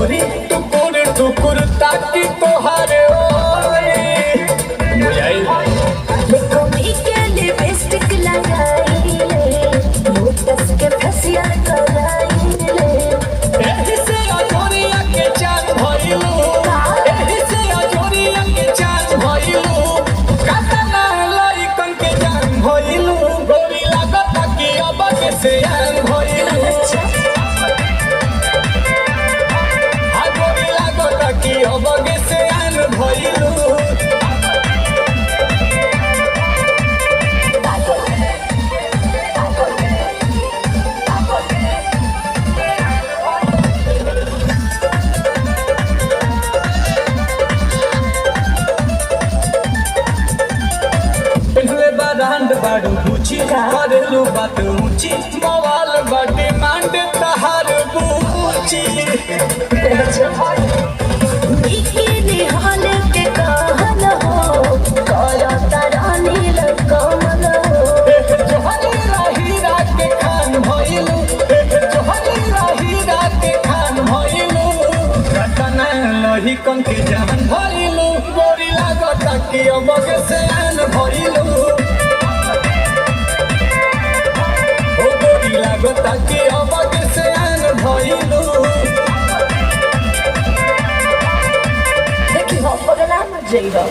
गोरी टुकुर टुकुर ताकि तोहारे ओए देखो के लिपस्टिक लगाई ले लोटस के फेशियल कराई ले एही से अजोरिया के चांद भइलू एही से अजोरिया के चांद भइलू कातना लइकन के जान भइलू गोरी लागता कि अब के से आन भइलू आ गोरी लागता कि अब के से आन भइलू ब्रांड बाडू पूछी करेलू बात ऊंची मोबाइल बाटे मांड तहार बूची बिकिनी हाल के कहल हो करो तरानी कमल हो जोहरी हीरा के खान भइलू जोहरी हीरा के खान भइलू रतना लही कन के जान भइलू गोरी लागता कि अब के से आन भइलू लागता कि अब के से आन भइलू देखी हो पगला मत जइबो